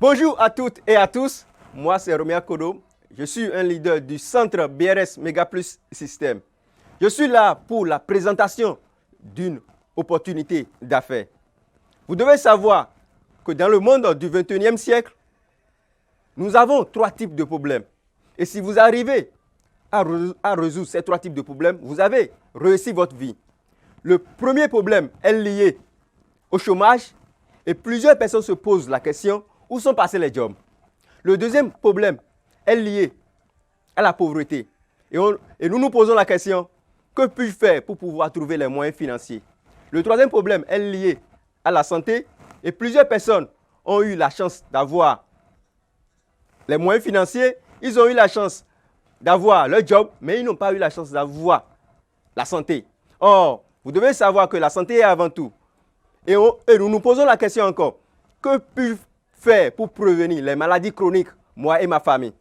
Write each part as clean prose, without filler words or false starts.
Bonjour à toutes et à tous, moi c'est Romea Kodo, je suis un leader du centre BRS Megaplus System. Je suis là pour la présentation d'une opportunité d'affaires. Vous devez savoir que dans le monde du 21e siècle, nous avons trois types de problèmes. Et si vous arrivez à résoudre ces trois types de problèmes, vous avez réussi votre vie. Le premier problème est lié au chômage et plusieurs personnes se posent la question où sont passés les jobs. Le deuxième problème est lié à la pauvreté. Et nous nous posons la question, que puis-je faire pour pouvoir trouver les moyens financiers? Le troisième problème est lié à la santé et plusieurs personnes ont eu la chance d'avoir les moyens financiers, ils ont eu la chance d'avoir leur job, mais ils n'ont pas eu la chance d'avoir la santé. Or, vous devez savoir que la santé est avant tout. Et nous nous posons la question encore, que puis-je faire pour prévenir les maladies chroniques, moi et ma famille?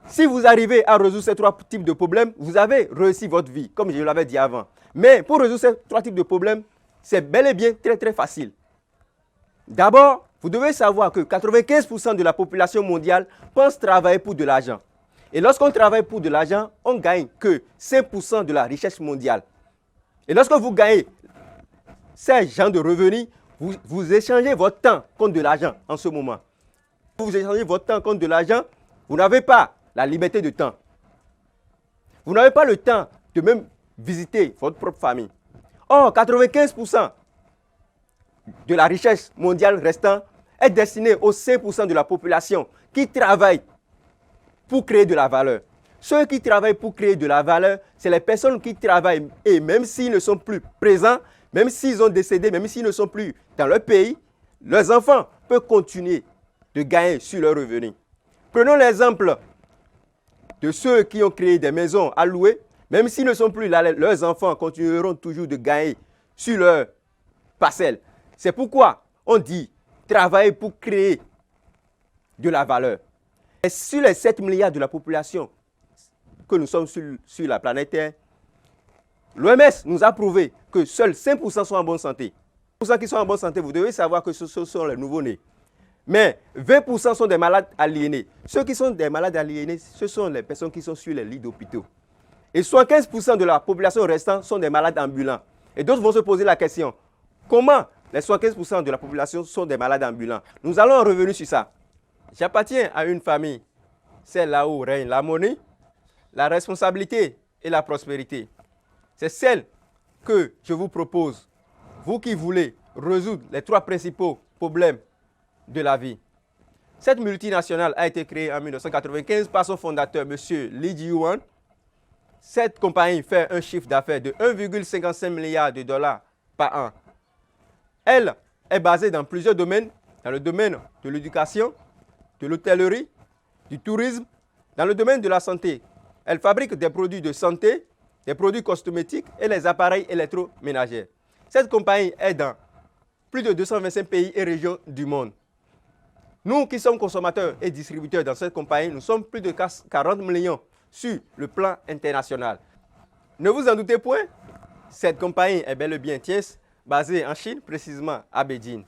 Si vous arrivez à résoudre ces trois types de problèmes, vous avez réussi votre vie, comme je l'avais dit avant. Mais pour résoudre ces trois types de problèmes, c'est bel et bien très facile. D'abord, vous devez savoir que 95% de la population mondiale pense travailler pour de l'argent. Et lorsqu'on travaille pour de l'argent, on ne gagne que 5% de la richesse mondiale. Et lorsque vous gagnez ces genres de revenus, vous échangez votre temps contre de l'argent en ce moment. Vous échangez votre temps contre de l'argent, vous n'avez pas la liberté de temps. Vous n'avez pas le temps de même visiter votre propre famille. Or, 95% de la richesse mondiale restante est destinée aux 5% de la population qui travaillent pour créer de la valeur. Ceux qui travaillent pour créer de la valeur, c'est les personnes qui travaillent et même s'ils ne sont plus présents, même s'ils ont décédé, même s'ils ne sont plus dans leur pays, leurs enfants peuvent continuer de gagner sur leurs revenus. Prenons l'exemple de ceux qui ont créé des maisons à louer. Même s'ils ne sont plus là, leurs enfants continueront toujours de gagner sur leurs parcelles. C'est pourquoi on dit travailler pour créer de la valeur. Et sur les 7 milliards de la population que nous sommes sur la planète Terre, l'OMS nous a prouvé que seuls 5% sont en bonne santé. 5% qui sont en bonne santé, vous devez savoir que ce sont les nouveau-nés. Mais 20% sont des malades aliénés. Ceux qui sont des malades aliénés, ce sont les personnes qui sont sur les lits d'hôpitaux. Et 75% de la population restante sont des malades ambulants. Et d'autres vont se poser la question, comment les 75% de la population sont des malades ambulants? Nous allons revenir sur ça. J'appartiens à une famille, celle là où règne l'harmonie, la responsabilité et la prospérité. C'est celle que je vous propose, vous qui voulez résoudre les trois principaux problèmes de la vie. Cette multinationale a été créée en 1995 par son fondateur, M. Lee Ji-won. Cette compagnie fait un chiffre d'affaires de 1,55 milliard de dollars par an. Elle est basée dans plusieurs domaines, dans le domaine de l'éducation, de l'hôtellerie, du tourisme, dans le domaine de la santé. Elle fabrique des produits de santé, des produits cosmétiques et les appareils électroménagers. Cette compagnie est dans plus de 225 pays et régions du monde. Nous qui sommes consommateurs et distributeurs dans cette compagnie, nous sommes plus de 40 millions sur le plan international. Ne vous en doutez point, cette compagnie est bel et bien tiers, basée en Chine, précisément à Beijing.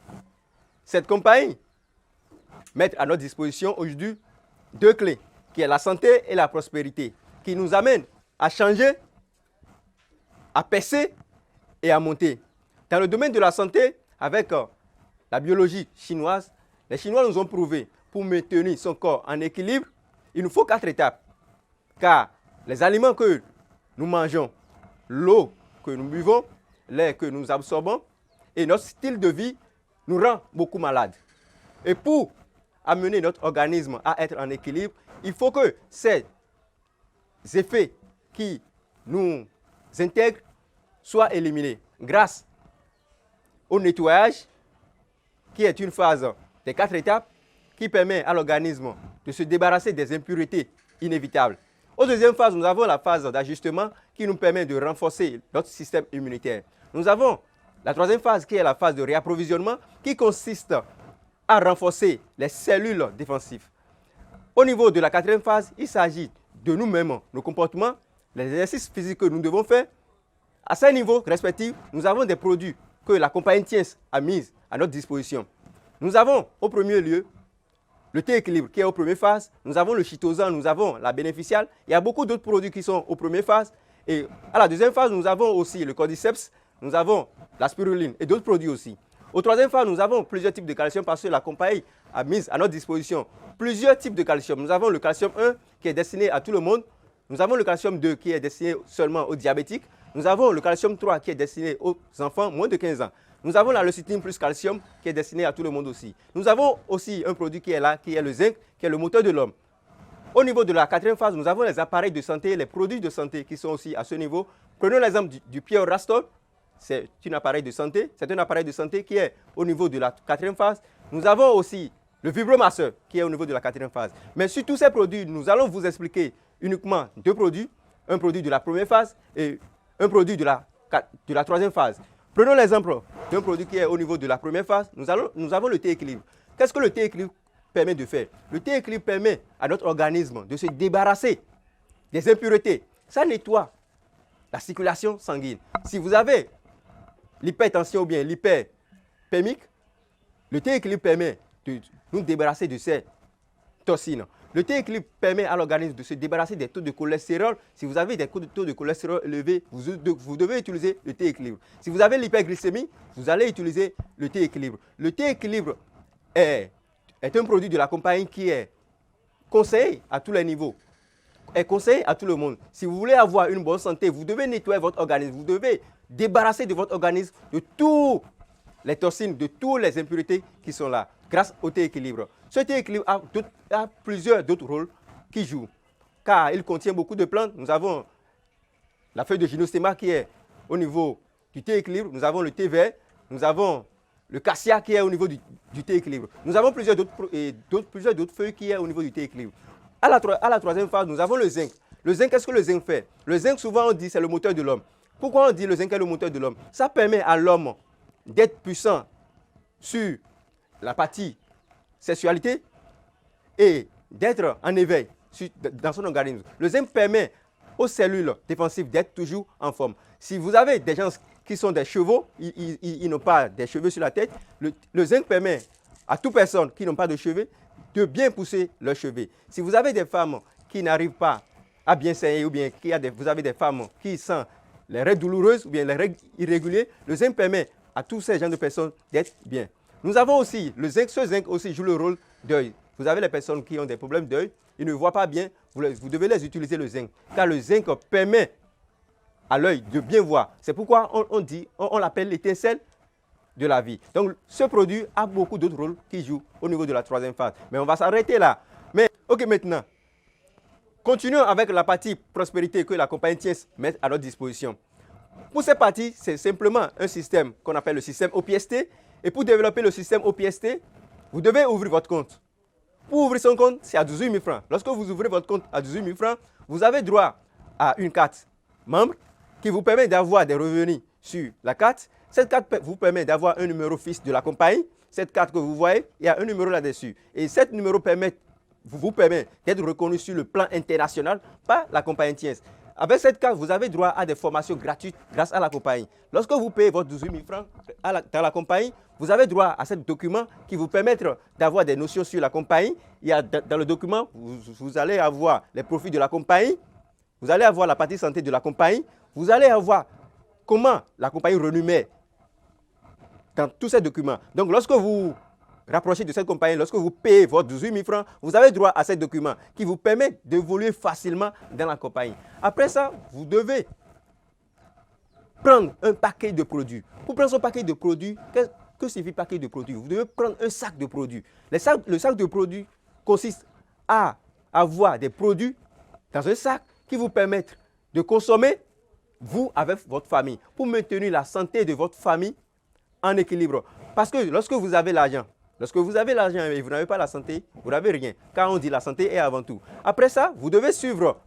Cette compagnie met à notre disposition aujourd'hui deux clés, qui est la santé et la prospérité, qui nous amènent à changer, à percer et à monter. Dans le domaine de la santé, avec la biologie chinoise, les Chinois nous ont prouvé, pour maintenir son corps en équilibre, il nous faut 4 étapes. Car les aliments que nous mangeons, l'eau que nous buvons, l'air que nous absorbons et notre style de vie nous rend beaucoup malades. Et pour amener notre organisme à être en équilibre, il faut que ces effets qui nous intègrent soient éliminés grâce au nettoyage, qui est une phase des 4 étapes qui permet à l'organisme de se débarrasser des impuretés inévitables. Au deuxième phase, nous avons la phase d'ajustement qui nous permet de renforcer notre système immunitaire. Nous avons la troisième phase qui est la phase de réapprovisionnement qui consiste à renforcer les cellules défensives. Au niveau de la quatrième phase, il s'agit de nous-mêmes, nos comportements, les exercices physiques que nous devons faire. À ces niveaux respectifs, nous avons des produits que la compagnie Tiens a mis à notre disposition. Nous avons au premier lieu le thé équilibre qui est aux premières phases, nous avons le chitosan, nous avons la bénéficiale. Il y a beaucoup d'autres produits qui sont aux premières phases. Et à la deuxième phase, nous avons aussi le cordyceps, nous avons la spiruline et d'autres produits aussi. Au troisième phase, nous avons plusieurs types de calcium parce que la compagnie a mis à notre disposition plusieurs types de calcium. Nous avons le calcium 1 qui est destiné à tout le monde. Nous avons le calcium 2 qui est destiné seulement aux diabétiques. Nous avons le calcium 3 qui est destiné aux enfants moins de 15 ans. Nous avons la lécithine plus calcium qui est destiné à tout le monde aussi. Nous avons aussi un produit qui est là, qui est le zinc, qui est le moteur de l'homme. Au niveau de la quatrième phase, nous avons les appareils de santé, les produits de santé qui sont aussi à ce niveau. Prenons l'exemple du Pure Rastol. C'est un appareil de santé. C'est un appareil de santé qui est au niveau de la quatrième phase. Nous avons aussi le vibromasseur qui est au niveau de la quatrième phase. Mais sur tous ces produits, nous allons vous expliquer uniquement deux produits. Un produit de la première phase et un produit de la troisième phase. Prenons l'exemple d'un produit qui est au niveau de la première phase. Nous avons le thé équilibre. Qu'est-ce que le thé équilibre permet de faire? Le thé équilibre permet à notre organisme de se débarrasser des impuretés. Ça nettoie la circulation sanguine. Si vous avez l'hypertension ou bien l'hyperpermique, le thé équilibre permet de nous débarrasser de ces toxines. Le thé équilibre permet à l'organisme de se débarrasser des taux de cholestérol. Si vous avez des taux de cholestérol élevés, vous devez utiliser le thé équilibre. Si vous avez l'hyperglycémie, vous allez utiliser le thé équilibre. Le thé équilibre est un produit de la compagnie qui est conseillé à tous les niveaux, est conseillé à tout le monde. Si vous voulez avoir une bonne santé, vous devez nettoyer votre organisme, vous devez débarrasser de votre organisme de toutes les toxines, de toutes les impuretés qui sont là, grâce au thé équilibre. Ce thé équilibre a plusieurs d'autres rôles qui jouent, car il contient beaucoup de plantes. Nous avons la feuille de gynostema qui est au niveau du thé équilibre, nous avons le thé vert, nous avons le cassia qui est au niveau du thé équilibre. Nous avons plusieurs d'autres feuilles qui sont au niveau du thé équilibre. À la troisième phase, nous avons le zinc. Le zinc, qu'est-ce que le zinc fait? Le zinc, souvent on dit, c'est le moteur de l'homme. Pourquoi on dit le zinc est le moteur de l'homme? Ça permet à l'homme d'être puissant sur la partie sexualité et d'être en éveil dans son organisme. Le zinc permet aux cellules défensives d'être toujours en forme. Si vous avez des gens qui sont des chevaux, ils n'ont pas des cheveux sur la tête, le zinc permet à toute personne qui n'ont pas de cheveux de bien pousser leurs cheveux. Si vous avez des femmes qui n'arrivent pas à bien saigner ou bien vous avez des femmes qui sentent les règles douloureuses ou bien les règles irrégulières, le zinc permet à tous ces gens de personnes d'être bien. Nous avons aussi le zinc. Ce zinc aussi joue le rôle d'œil. Vous avez les personnes qui ont des problèmes d'œil, ils ne voient pas bien, vous devez les utiliser le zinc. Car le zinc permet à l'œil de bien voir. C'est pourquoi on l'appelle l'étincelle de la vie. Donc ce produit a beaucoup d'autres rôles qui jouent au niveau de la troisième phase. Mais on va s'arrêter là. Mais ok, maintenant, continuons avec la partie prospérité que la compagnie TIENS met à notre disposition. Pour cette partie, c'est simplement un système qu'on appelle le système OPST. Et pour développer le système OPST, vous devez ouvrir votre compte. Pour ouvrir son compte, c'est à 18 000 francs. Lorsque vous ouvrez votre compte à 18 000 francs, vous avez droit à une carte membre qui vous permet d'avoir des revenus sur la carte. Cette carte vous permet d'avoir un numéro fixe de la compagnie. Cette carte que vous voyez, il y a un numéro là-dessus. Et ce numéro vous permet d'être reconnu sur le plan international par la compagnie TIENS. Avec cette carte, vous avez droit à des formations gratuites grâce à la compagnie. Lorsque vous payez votre 18 000 francs dans la compagnie, vous avez droit à ce document qui vous permettent d'avoir des notions sur la compagnie. Il y a, dans le document, vous allez avoir les profits de la compagnie, vous allez avoir la partie santé de la compagnie, vous allez avoir comment la compagnie rémunère dans tous ces documents. Donc, lorsque vous rapprochez de cette compagnie, lorsque vous payez votre 18 000 francs, vous avez droit à ces documents qui vous permettent d'évoluer facilement dans la compagnie. Après ça, vous devez prendre un paquet de produits. Pour prendre ce paquet de produits, que signifie paquet de produits? Vous devez prendre un sac de produits. Le sac de produits consiste à avoir des produits dans un sac qui vous permettent de consommer, vous, avec votre famille, pour maintenir la santé de votre famille en équilibre. Parce que lorsque vous avez l'argent, et vous n'avez pas la santé, vous n'avez rien. Car on dit la santé est avant tout. Après ça, vous devez suivre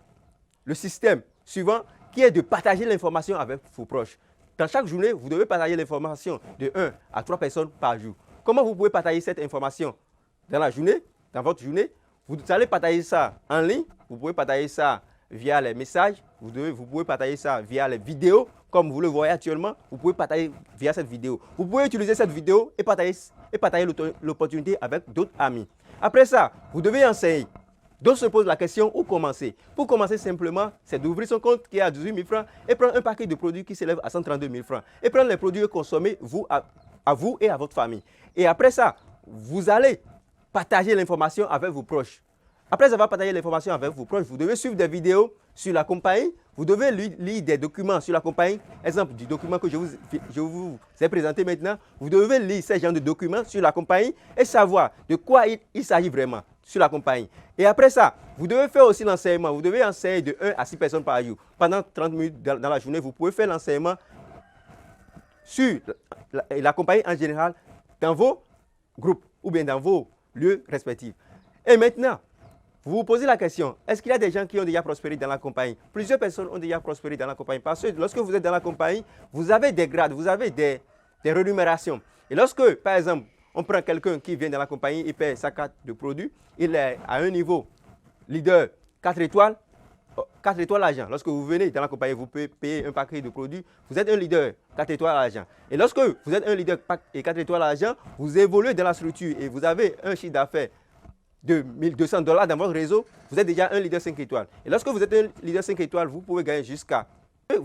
le système suivant qui est de partager l'information avec vos proches. Dans chaque journée, vous devez partager l'information de 1 à 3 personnes par jour. Comment vous pouvez partager cette information dans la journée, dans votre journée? Vous allez partager ça en ligne, vous pouvez partager ça via les messages, vous pouvez partager ça via les vidéos, comme vous le voyez actuellement, vous pouvez partager via cette vidéo. Vous pouvez utiliser cette vidéo et partager l'opportunité avec d'autres amis. Après ça, vous devez enseigner. Donc se pose la question, où commencer? Pour commencer simplement, c'est d'ouvrir son compte qui est à 18 000 francs et prendre un paquet de produits qui s'élève à 132 000 francs. Et prendre les produits consommés à vous et à votre famille. Et après ça, vous allez partager l'information avec vos proches. Après avoir partagé l'information avec vos proches, vous devez suivre des vidéos sur la compagnie. Vous devez lire des documents sur la compagnie. Exemple du document que je vous ai présenté maintenant. Vous devez lire ces genres de documents sur la compagnie et savoir de quoi il s'agit vraiment sur la compagnie. Et après ça, vous devez faire aussi l'enseignement. Vous devez enseigner de 1 à 6 personnes par jour. Pendant 30 minutes dans la journée, vous pouvez faire l'enseignement sur la compagnie en général dans vos groupes ou bien dans vos lieux respectifs. Et maintenant, vous vous posez la question, est-ce qu'il y a des gens qui ont déjà prospéré dans la compagnie? Plusieurs personnes ont déjà prospéré dans la compagnie parce que lorsque vous êtes dans la compagnie, vous avez des grades, vous avez des rémunérations. Et lorsque, par exemple, on prend quelqu'un qui vient dans la compagnie, il paie sa carte de produit, il est à un niveau leader 4 étoiles, 4 étoiles argent. Lorsque vous venez dans la compagnie, vous pouvez payer un paquet de produits, vous êtes un leader 4 étoiles argent. Et lorsque vous êtes un leader 4 étoiles argent, vous évoluez dans la structure et vous avez un chiffre d'affaires de $1 200 dans votre réseau, vous êtes déjà un leader 5 étoiles. Et lorsque vous êtes un leader 5 étoiles, vous pouvez gagner jusqu'à 100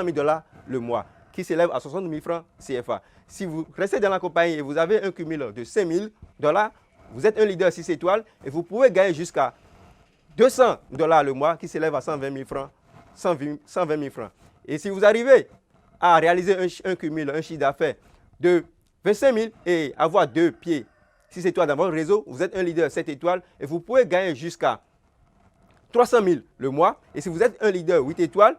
000 $ le mois, qui s'élève à 60 000 francs CFA. Si vous restez dans la compagnie et vous avez un cumul de 5 000 $, vous êtes un leader 6 étoiles et vous pouvez gagner jusqu'à 200 $ le mois, qui s'élève à 120 000 francs. 120 000 francs. Et si vous arrivez à réaliser un cumul, un chiffre d'affaires de 25 000 et avoir 2 pieds 6 étoiles dans votre réseau, vous êtes un leader 7 étoiles et vous pouvez gagner jusqu'à 300 000 le mois. Et si vous êtes un leader 8 étoiles,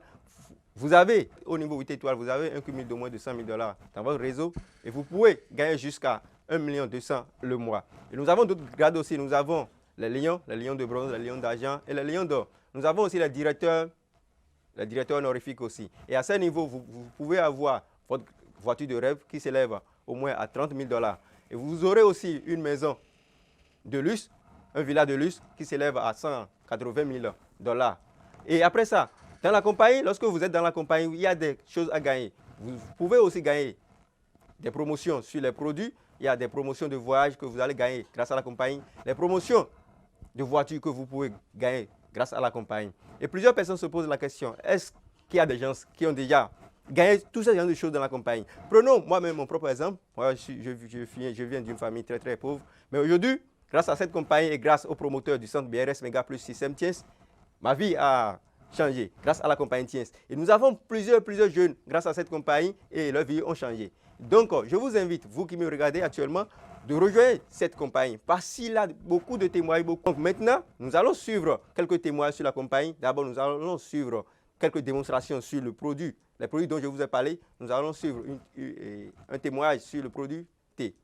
vous avez, au niveau 8 étoiles, vous avez un cumul de moins de 100 000 $ dans votre réseau et vous pouvez gagner jusqu'à 1 200 000 le mois. Et nous avons d'autres grades aussi. Nous avons les lions de bronze, les lions d'argent et les lions d'or. Nous avons aussi les directeurs honorifiques aussi. Et à ce niveau, vous pouvez avoir votre voiture de rêve qui s'élève au moins à 30 000 $. Et vous aurez aussi une maison de luxe, un villa de luxe qui s'élève à 180 000 $. Et après ça, dans la compagnie, lorsque vous êtes dans la compagnie, il y a des choses à gagner. Vous pouvez aussi gagner des promotions sur les produits. Il y a des promotions de voyage que vous allez gagner grâce à la compagnie. Les promotions de voitures que vous pouvez gagner grâce à la compagnie. Et plusieurs personnes se posent la question, est-ce qu'il y a des gens qui ont déjà gagner tous ces genres de choses dans la compagnie? Prenons moi-même mon propre exemple. Moi, je viens d'une famille très très pauvre. Mais aujourd'hui, grâce à cette compagnie et grâce aux promoteurs du centre BRS Mega Plus Système Tiens, ma vie a changé grâce à la compagnie Tiens. Et nous avons plusieurs jeunes grâce à cette compagnie et leurs vies ont changé. Donc, je vous invite, vous qui me regardez actuellement, de rejoindre cette compagnie parce qu'il a beaucoup de témoignages. Donc maintenant, nous allons suivre quelques témoignages sur la compagnie. D'abord, nous allons suivre quelques démonstrations sur le produit, les produits dont je vous ai parlé. Nous allons suivre un témoignage sur le produit thé.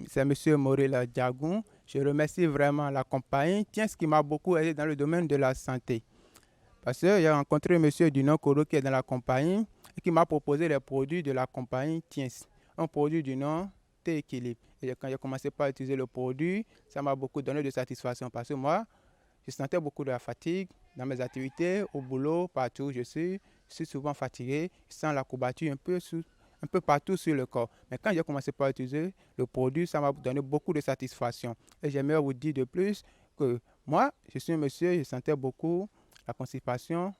C'est M. Morila Diagoun. Je remercie vraiment la compagnie Tiens, qui m'a beaucoup aidé dans le domaine de la santé. Parce que j'ai rencontré un monsieur du nom Koro qui est dans la compagnie et qui m'a proposé les produits de la compagnie Tiens. Un produit du nom Thé Équilibre. Et quand j'ai commencé par utiliser le produit, ça m'a beaucoup donné de satisfaction parce que moi, je sentais beaucoup de la fatigue dans mes activités, au boulot, partout où je suis souvent fatigué, je sens la courbature un peu partout sur le corps. Mais quand j'ai commencé par utiliser le produit, ça m'a donné beaucoup de satisfaction. Et j'aimerais vous dire de plus que moi, je suis un monsieur, je sentais beaucoup la constipation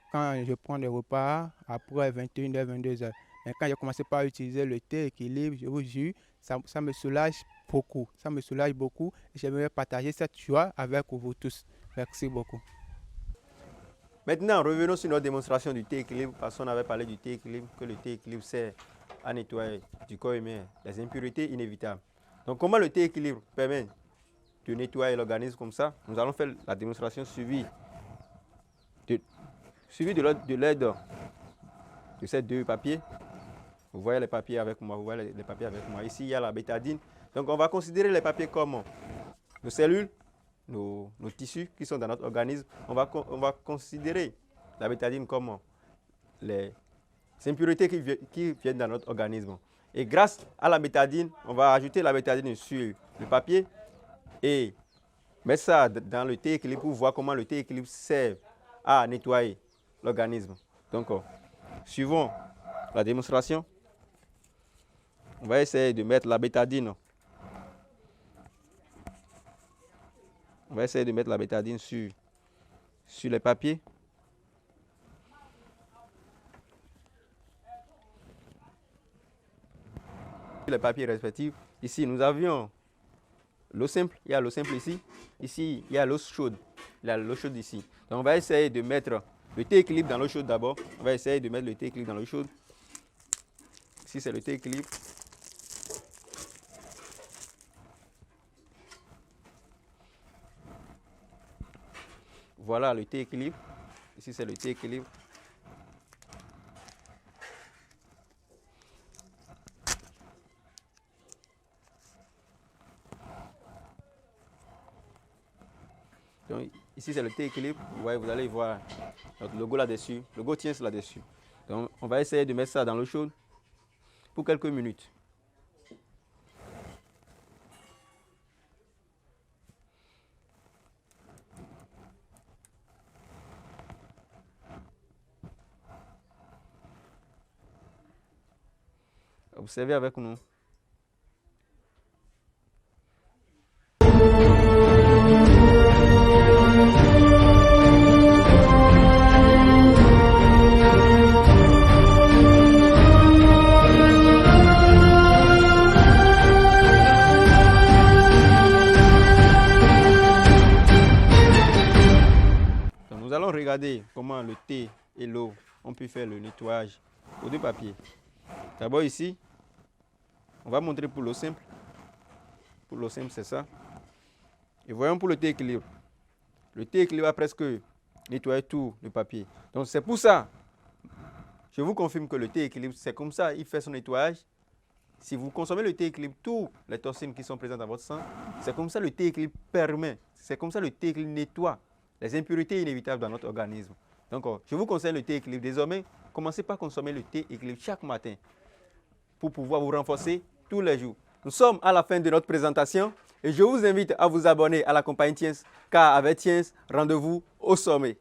quand je prends des repas après 21h, 22h. Mais quand j'ai commencé par utiliser le thé équilibre, je vous jure, ça me soulage beaucoup. Ça me soulage beaucoup et j'aimerais partager cette joie avec vous tous. Merci beaucoup. Maintenant, revenons sur notre démonstration du thé équilibre parce qu'on avait parlé du thé équilibre, que le thé équilibre sert à nettoyer du corps humain les impuretés inévitables. Donc, comment le thé équilibre permet de nettoyer l'organisme comme ça? Nous allons faire la démonstration suivie de l'aide de ces deux papiers. Vous voyez les papiers avec moi, Ici, il y a la bétadine. Donc, on va considérer les papiers comme nos cellules, nos tissus qui sont dans notre organisme. On va considérer la bétadine comme les impuretés qui viennent dans notre organisme. Et grâce à la bétadine, on va ajouter la bétadine sur le papier et mettre ça dans le thé équilibre pour voir comment le thé équilibre sert à nettoyer l'organisme. Donc, suivons la démonstration. On va essayer de mettre la bétadine. On va essayer de mettre la bétadine sur les papiers. Sur les papiers respectifs. Ici, nous avions l'eau simple. Il y a l'eau simple ici. Ici, il y a l'eau chaude. Il y a l'eau chaude ici. Donc, on va essayer de mettre le thé équilibre dans l'eau chaude d'abord. On va essayer de mettre le thé équilibre dans l'eau chaude. Ici, c'est le thé équilibre. Voilà le thé équilibre. Ici, c'est le thé équilibre. Donc, ici, c'est le thé équilibre. Ouais, vous allez voir notre logo là-dessus. Le logo tient là-dessus. Donc, on va essayer de mettre ça dans l'eau chaude pour quelques minutes. Observez avec nous. Donc, nous allons regarder comment le thé et l'eau ont pu faire le nettoyage aux deux papiers. D'abord ici, on va montrer pour l'eau simple. Pour l'eau simple, c'est ça. Et voyons pour le thé équilibre. Le thé équilibre a presque nettoyé tout le papier. Donc c'est pour ça, je vous confirme que le thé équilibre, c'est comme ça, il fait son nettoyage. Si vous consommez le thé équilibre, toutes les toxines qui sont présentes dans votre sang, c'est comme ça le thé équilibre permet, c'est comme ça le thé équilibre nettoie les impuretés inévitables dans notre organisme. Donc je vous conseille le thé équilibre. Désormais, commencez par consommer le thé équilibre chaque matin pour pouvoir vous renforcer tous les jours. Nous sommes à la fin de notre présentation et je vous invite à vous abonner à la compagnie Tiens, car avec Tiens, rendez-vous au sommet.